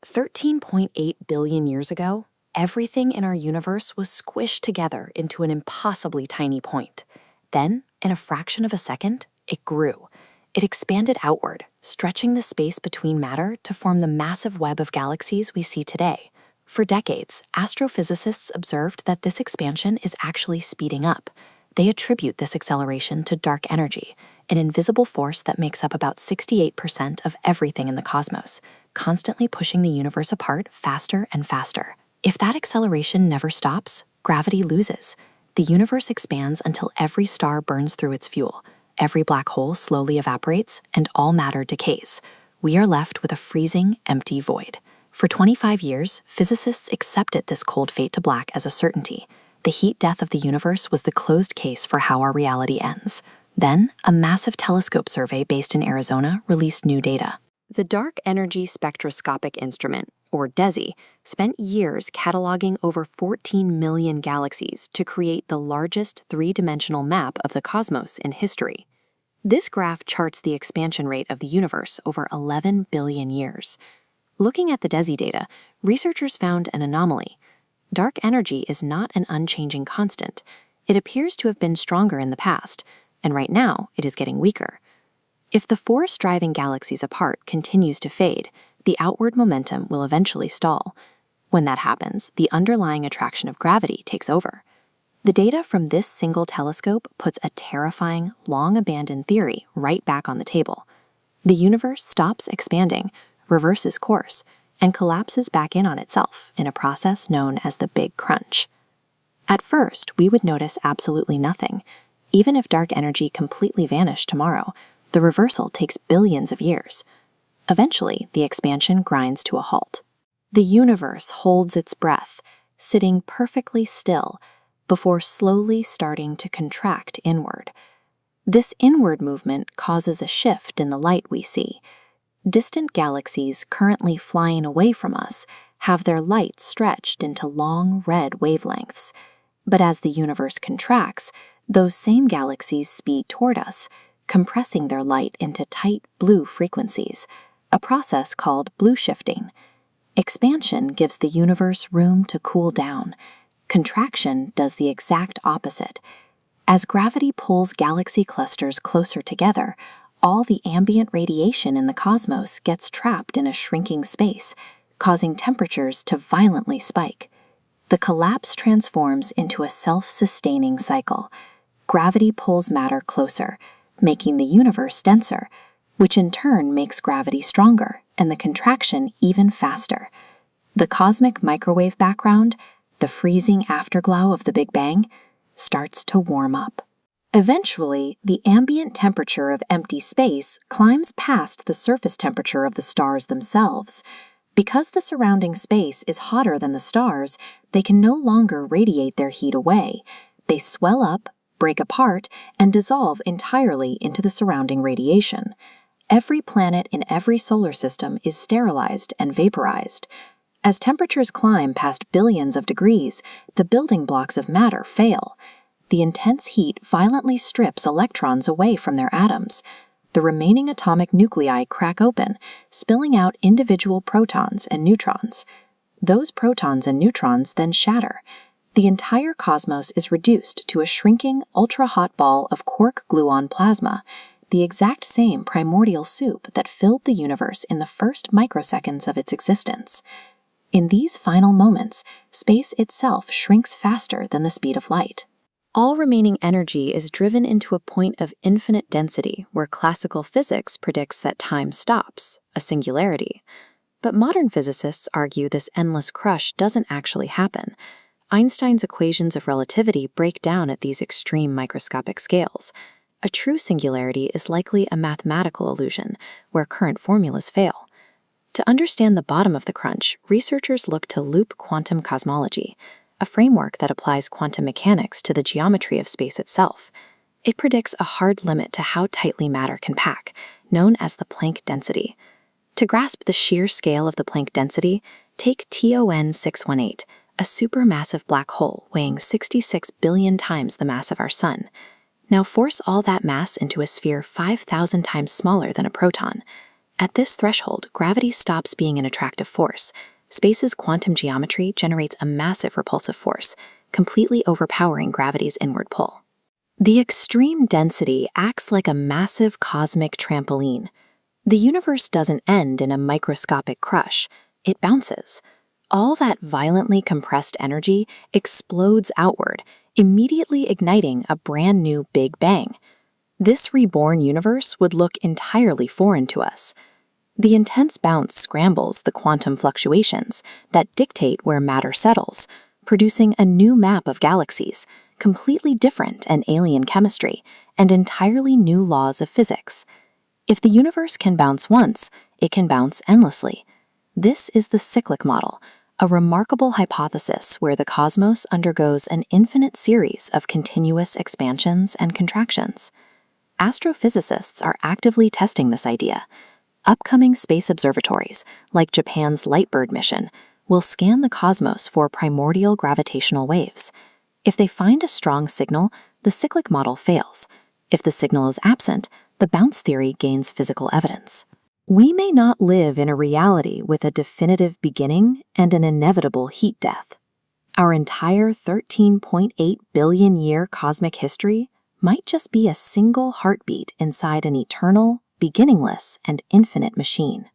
13.8 billion years ago, everything in our universe was squished together into an impossibly tiny point. Then, in a fraction of a second, it grew. It expanded outward, stretching the space between matter to form the massive web of galaxies we see today. For decades, astrophysicists observed that this expansion is actually speeding up. They attribute this acceleration to dark energy, an invisible force that makes up about 68% of everything in the cosmos, constantly pushing the universe apart faster and faster. If that acceleration never stops, gravity loses. The universe expands until every star burns through its fuel, every black hole slowly evaporates, and all matter decays. We are left with a freezing, empty void. For 25 years, physicists accepted this cold fate to black as a certainty. The heat death of the universe was the closed case for how our reality ends. Then, a massive telescope survey based in Arizona released new data. The Dark Energy Spectroscopic Instrument, or DESI, spent years cataloging over 14 million galaxies to create the largest three-dimensional map of the cosmos in history. This graph charts the expansion rate of the universe over 11 billion years. Looking at the DESI data, researchers found an anomaly. Dark energy is not an unchanging constant. It appears to have been stronger in the past, and right now it is getting weaker. If the force driving galaxies apart continues to fade, the outward momentum will eventually stall. When that happens, the underlying attraction of gravity takes over. The data from this single telescope puts a terrifying, long-abandoned theory right back on the table. The universe stops expanding, reverses course, and collapses back in on itself in a process known as the Big Crunch. At first, we would notice absolutely nothing. Even if dark energy completely vanished tomorrow, the reversal takes billions of years. Eventually, the expansion grinds to a halt. The universe holds its breath, sitting perfectly still, before slowly starting to contract inward. This inward movement causes a shift in the light we see. Distant galaxies currently flying away from us have their light stretched into long red wavelengths. But as the universe contracts, those same galaxies speed toward us, compressing their light into tight blue frequencies, a process called blue shifting. Expansion gives the universe room to cool down. Contraction does the exact opposite. As gravity pulls galaxy clusters closer together, all the ambient radiation in the cosmos gets trapped in a shrinking space, causing temperatures to violently spike. The collapse transforms into a self-sustaining cycle. Gravity pulls matter closer, making the universe denser, which in turn makes gravity stronger and the contraction even faster. The cosmic microwave background, the freezing afterglow of the Big Bang, starts to warm up. Eventually, the ambient temperature of empty space climbs past the surface temperature of the stars themselves. Because the surrounding space is hotter than the stars, they can no longer radiate their heat away. They swell up, break apart, and dissolve entirely into the surrounding radiation. Every planet in every solar system is sterilized and vaporized. As temperatures climb past billions of degrees, the building blocks of matter fail. The intense heat violently strips electrons away from their atoms. The remaining atomic nuclei crack open, spilling out individual protons and neutrons. Those protons and neutrons then shatter. The entire cosmos is reduced to a shrinking, ultra-hot ball of quark-gluon plasma, the exact same primordial soup that filled the universe in the first microseconds of its existence. In these final moments, space itself shrinks faster than the speed of light. All remaining energy is driven into a point of infinite density where classical physics predicts that time stops, a singularity. But modern physicists argue this endless crush doesn't actually happen. Einstein's equations of relativity break down at these extreme microscopic scales. A true singularity is likely a mathematical illusion, where current formulas fail. To understand the bottom of the crunch, researchers look to loop quantum cosmology, a framework that applies quantum mechanics to the geometry of space itself. It predicts a hard limit to how tightly matter can pack, known as the Planck density. To grasp the sheer scale of the Planck density, take TON 618, a supermassive black hole weighing 66 billion times the mass of our Sun. Now force all that mass into a sphere 5,000 times smaller than a proton. At this threshold, gravity stops being an attractive force. Space's quantum geometry generates a massive repulsive force, completely overpowering gravity's inward pull. The extreme density acts like a massive cosmic trampoline. The universe doesn't end in a microscopic crush, it bounces. All that violently compressed energy explodes outward, immediately igniting a brand new Big Bang. This reborn universe would look entirely foreign to us. The intense bounce scrambles the quantum fluctuations that dictate where matter settles, producing a new map of galaxies, completely different and alien chemistry, and entirely new laws of physics. If the universe can bounce once, it can bounce endlessly. This is the cyclic model, a remarkable hypothesis where the cosmos undergoes an infinite series of continuous expansions and contractions. Astrophysicists are actively testing this idea. Upcoming space observatories, like Japan's Lightbird mission, will scan the cosmos for primordial gravitational waves. If they find a strong signal, the cyclic model fails. If the signal is absent, the bounce theory gains physical evidence. We may not live in a reality with a definitive beginning and an inevitable heat death. Our entire 13.8 billion year cosmic history might just be a single heartbeat inside an eternal, beginningless, and infinite machine.